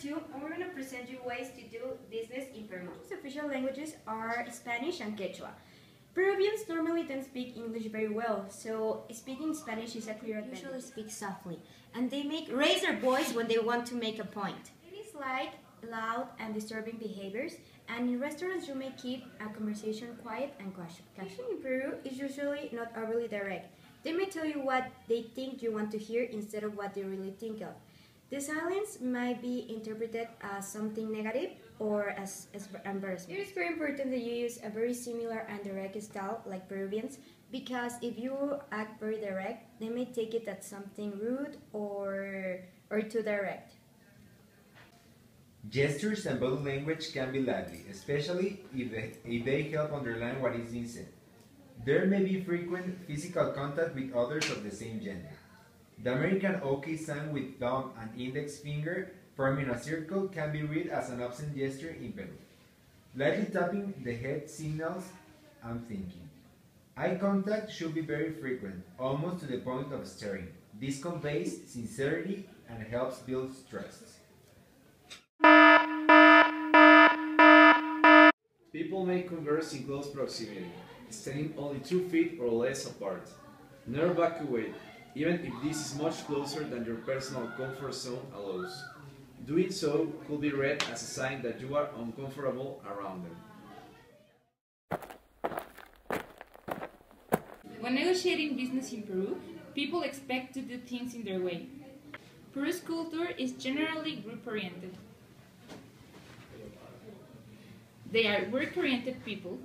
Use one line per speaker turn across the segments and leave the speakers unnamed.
2, and we're going to present you ways to do business in Peru. Its official languages are Spanish and Quechua. Peruvians normally don't speak English very well, so speaking Spanish is a clear advantage. They usually speak softly, and they raise their voice when they want to make a point. It is like loud and disturbing behaviors, and in restaurants you may keep a conversation quiet and casual. In Peru is usually not overly direct. They may tell you what they think you want to hear instead of what they really think of. The silence might be interpreted as something negative or as embarrassment. It is very important that you use a very similar and direct style like Peruvians, because if you act very direct, they may take it as something rude or too direct.
Gestures and body language can be lively, especially if they help underline what is being said. There may be frequent physical contact with others of the same gender. The American OK sign with thumb and index finger forming a circle can be read as an absent gesture in Peru. Lightly tapping the head signals "I'm thinking." Eye contact should be very frequent, almost to the point of staring. This conveys sincerity and helps build trust.
People may converse in close proximity, standing only 2 feet or less apart. Never back away, even if this is much closer than your personal comfort zone allows. Doing so could be read as a sign that you are uncomfortable around them.
When negotiating business in Peru, people expect to do things in their way. Peru's culture is generally group-oriented. They are work-oriented people.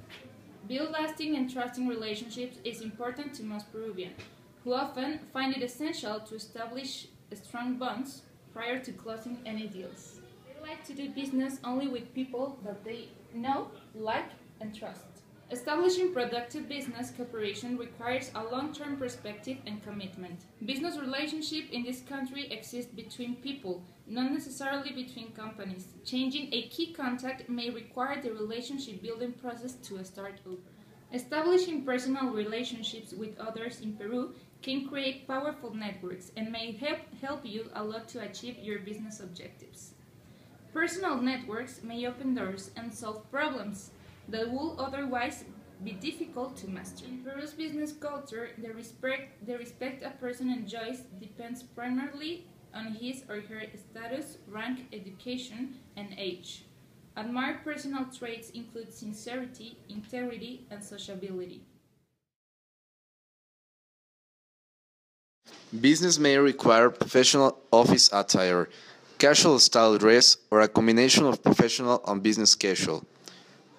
Build lasting and trusting relationships is important to most Peruvians, who often find it essential to establish strong bonds prior to closing any deals. They like to do business only with people that they know, like, and trust. Establishing productive business cooperation requires a long-term perspective and commitment. Business relationships in this country exist between people, not necessarily between companies. Changing a key contact may require the relationship building process to start over. Establishing personal relationships with others in Peru can create powerful networks and may help you a lot to achieve your business objectives. Personal networks may open doors and solve problems that would otherwise be difficult to master. In Peru's business culture, the respect a person enjoys depends primarily on his or her status, rank, education, and age. Admired personal traits include sincerity, integrity, and sociability.
Business may require professional office attire, casual style dress, or a combination of professional and business casual.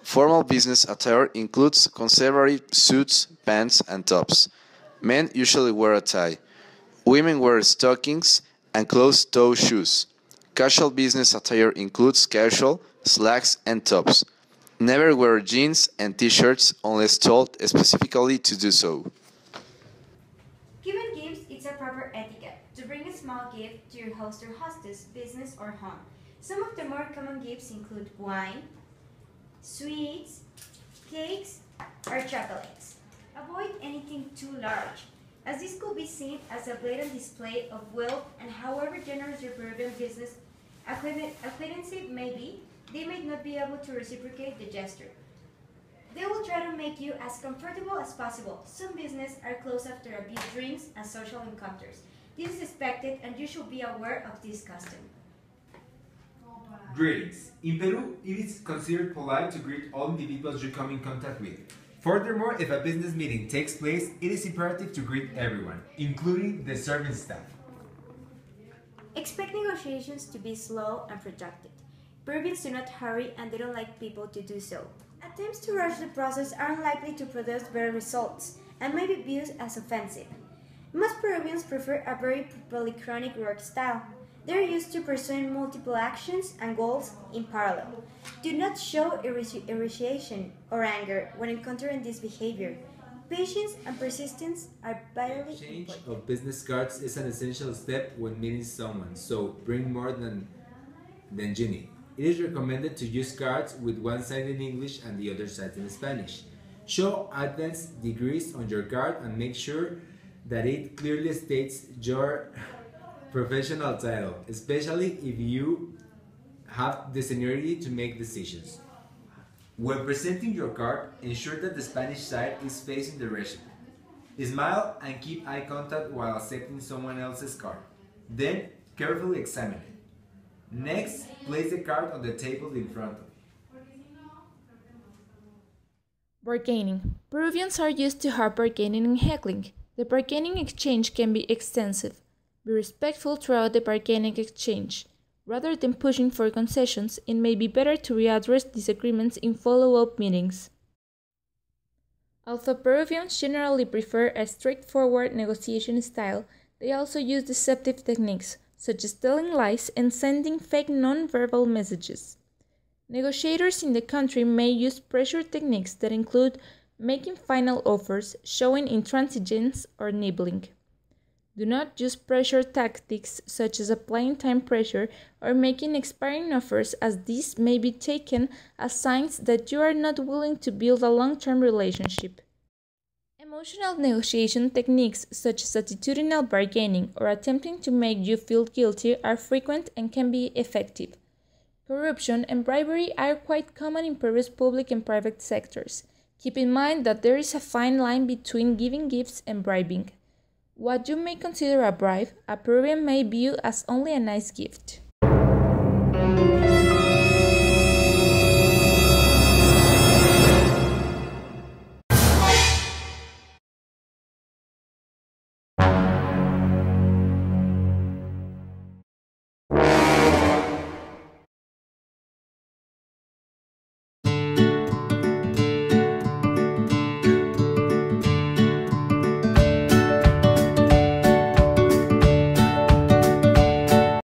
Formal business attire includes conservative suits, pants, and tops. Men usually wear a tie. Women wear stockings and closed-toe shoes. Casual business attire includes casual, slacks, and tops. Never wear jeans and t-shirts unless told specifically to do so.
Giving gifts is a proper etiquette to bring a small gift to your host or hostess, business or home. Some of the more common gifts include wine, sweets, cakes, or chocolates. Avoid anything too large, as this could be seen as a blatant display of wealth, and however generous your Peruvian business acquaintance may be, they may not be able to reciprocate the gesture. They will try to make you as comfortable as possible. Some businesses are closed after a few drinks and social encounters. This is expected, and you should be aware of this custom.
Greetings. In Peru, it is considered polite to greet all individuals you come in contact with. Furthermore, if a business meeting takes place, it is imperative to greet everyone, including the serving staff.
Expect negotiations to be slow and protracted. Peruvians do not hurry, and they don't like people to do so. Attempts to rush the process are unlikely to produce better results and may be viewed as offensive. Most Peruvians prefer a very polychronic work style. They are used to pursuing multiple actions and goals in parallel. Do not show irritation or anger when encountering this behavior. Patience and persistence are vitally important.
Exchange of business cards is an essential step when meeting someone, so bring more than you need. It is recommended to use cards with one side in English and the other side in Spanish. Show advanced degrees on your card and make sure that it clearly states your professional title, especially if you have the seniority to make decisions. When presenting your card, ensure that the Spanish side is facing the recipient. Smile and keep eye contact while accepting someone else's card. Then, carefully examine it. Next, place the card on the table in front of you.
Bargaining. Peruvians are used to hard bargaining and heckling. The bargaining exchange can be extensive. Be respectful throughout the bargaining exchange. Rather than pushing for concessions, it may be better to readdress disagreements in follow-up meetings. Although Peruvians generally prefer a straightforward negotiation style, they also use deceptive techniques, such as telling lies and sending fake non-verbal messages. Negotiators in the country may use pressure techniques that include making final offers, showing intransigence, or nibbling. Do not use pressure tactics such as applying time pressure or making expiring offers, as these may be taken as signs that you are not willing to build a long-term relationship. Emotional negotiation techniques such as attitudinal bargaining or attempting to make you feel guilty are frequent and can be effective. Corruption and bribery are quite common in Peru's public and private sectors. Keep in mind that there is a fine line between giving gifts and bribing. What you may consider a bribe, a Peruvian may view as only a nice gift.